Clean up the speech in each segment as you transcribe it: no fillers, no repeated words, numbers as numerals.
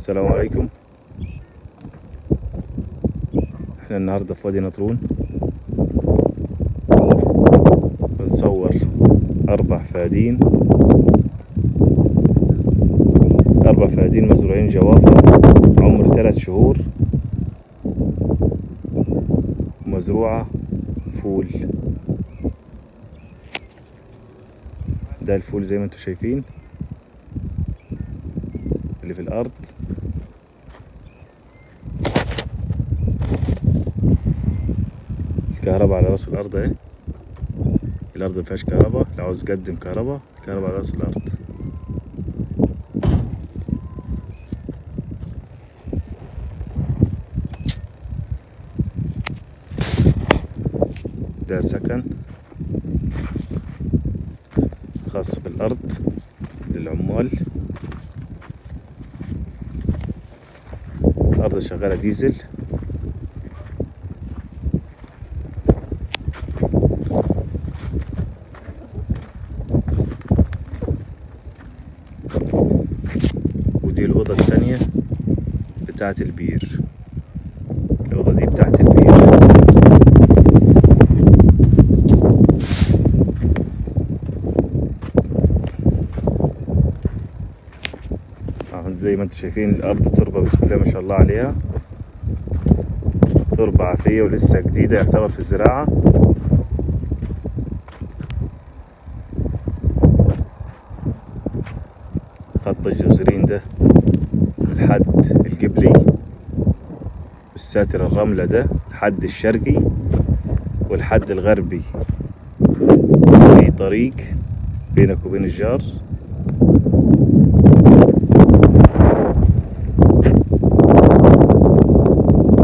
السلام عليكم. احنا النهاردة في وادي نطرون بنصور 4 فئادين مزروعين جوافة، عمر 3 شهور، مزروعة فول. ده الفول زي ما انتم شايفين اللي في الارض. الكهرباء على راس الارض اهي. الارض مفيهاش كهرباء، لو عاوز تقدم كهرباء على راس الارض. ده سكن خاص بالارض للعمال. الارض شغالة ديزل. ودي الأوضة التانية بتاعة البير. الأوضة دي بتاعة البير. زي ما انتم شايفين الأرض تربة بسم الله ما شاء الله عليها، تربة عافية ولسه جديدة يعتبر في الزراعة. خط الجزرين ده الحد القبلي، والساتر الرملة ده الحد الشرقي، والحد الغربي في طريق بينك وبين الجار.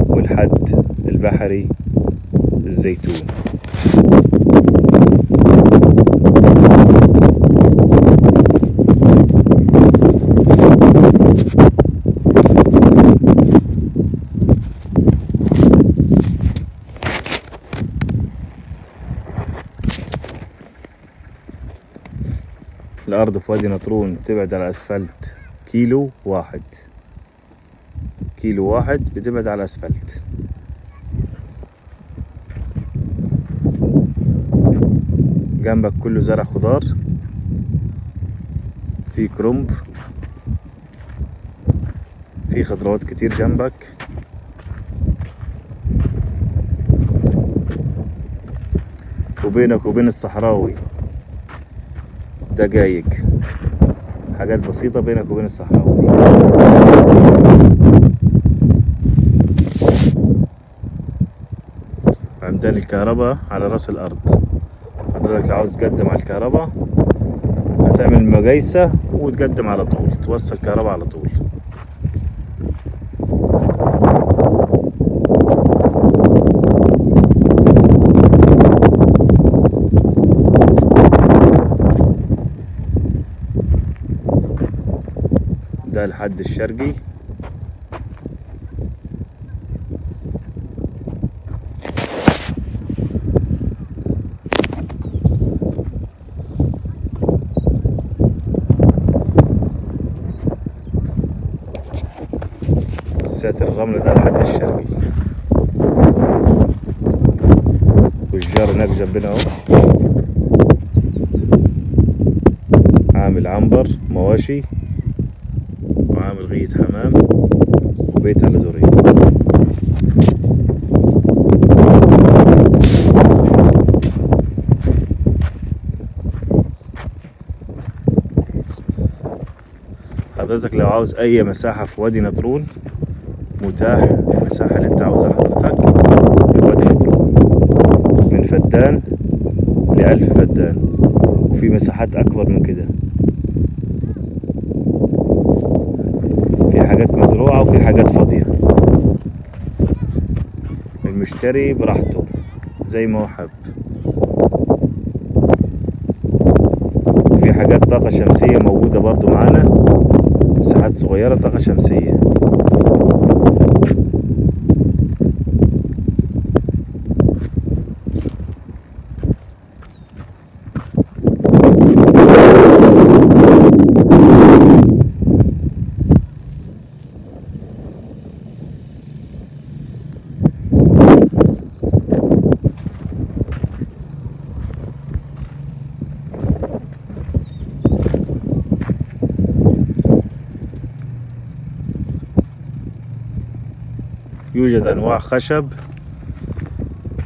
والحد البحري الزيتون. الأرض في وادي نطرون بتبعد على الأسفلت كيلو واحد بتبعد على الأسفلت. جنبك كله زرع خضار، في كرنب، في خضروات كتير جنبك. وبينك وبين الصحراوي دقايق، حاجات بسيطة بينك وبين الصحراوي. عمدان الكهرباء على راس الأرض. حضرتك لو عاوز تقدم على الكهرباء هتعمل مقايسة وتقدم على طول، توصل كهرباء على طول. ده الحد الشرقي. ساتر الرملة ده الحد الشرقي. والجار هناك جنبنا اهو، عامل عنبر مواشي، وعامل غية حمام، وبيت على زورين. حضرتك لو عاوز اي مساحة في وادي نطرون متاح، المساحة اللي انت عاوزها حضرتك في وادي نطرون، من فدان ل1000 فدان، وفي مساحات اكبر من كده. في حاجات مزروعة وفي حاجات فاضية. المشتري براحته زي ما هو حب. وفي حاجات طاقة شمسية موجودة برضو معانا، مساحات صغيرة طاقة شمسية. يوجد أنواع خشب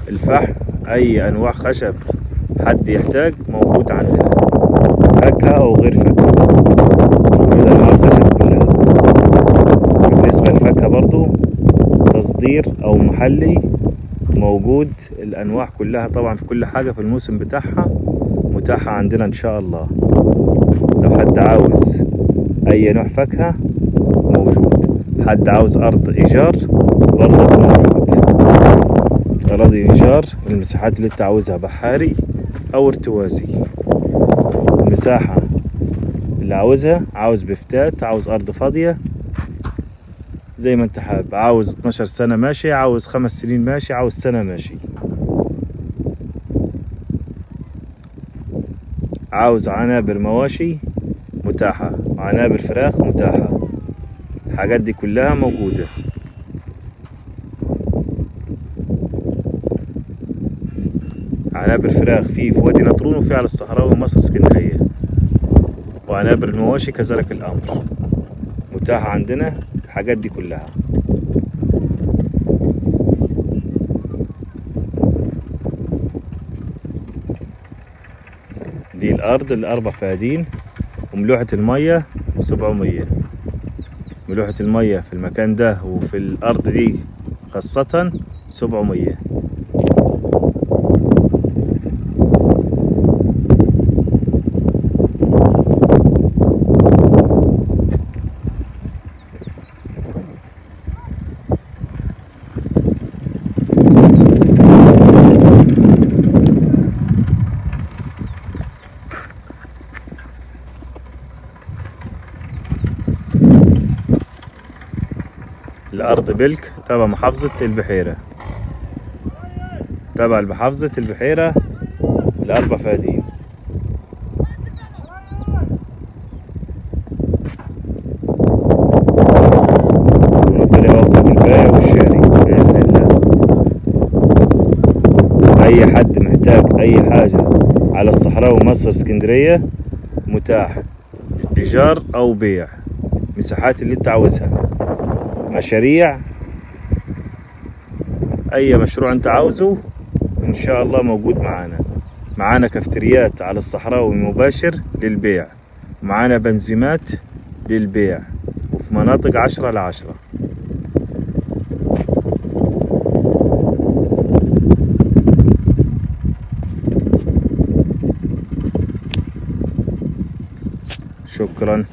الفحم، أي أنواع خشب حد يحتاج موجود عندنا، فاكهة أو غير فاكهة، موجود أنواع الخشب كلها. بالنسبة للفاكهة برضو تصدير أو محلي موجود، الأنواع كلها طبعا في كل حاجة في الموسم بتاعها متاحة عندنا إن شاء الله. لو حد عاوز أي نوع فاكهة موجود، حد عاوز أرض إيجار برضه موجود، أراضي إيجار المساحات اللي أنت عاوزها بحاري أو ارتوازي، المساحة اللي عاوزها، عاوز بفتات، عاوز أرض فاضية زي ما أنت حابب، عاوز 12 سنة ماشي، عاوز 5 سنين ماشي، عاوز سنة ماشي، عاوز عنابر مواشي متاحة وعنابر فراخ متاحة، الحاجات دي كلها موجودة. عنابر فراخ في وادي نطرون وفي على الصحراوي مصر اسكندرية، وعنابر المواشي كذلك الأمر متاحة عندنا الحاجات دي كلها. دي الأرض ال4 فدادين، وملوحة المية 700. ملوحة المية في المكان ده وفي الأرض دي خاصة 700. الأرض بلك تبع محافظة البحيرة، تبع محافظة البحيرة، ال4 فدادين. وربنا يوفق البائع والشاري بإذن الله. أي حد محتاج أي حاجة على الصحراوي مصر اسكندرية متاح، إيجار أو بيع، مساحات اللي أنت عاوزها، مشاريع، أي مشروع أنت عاوزه إن شاء الله موجود معانا كافتريات على الصحراوي مباشر للبيع، معانا بنزيمات للبيع، وفي مناطق 10/10. شكرا.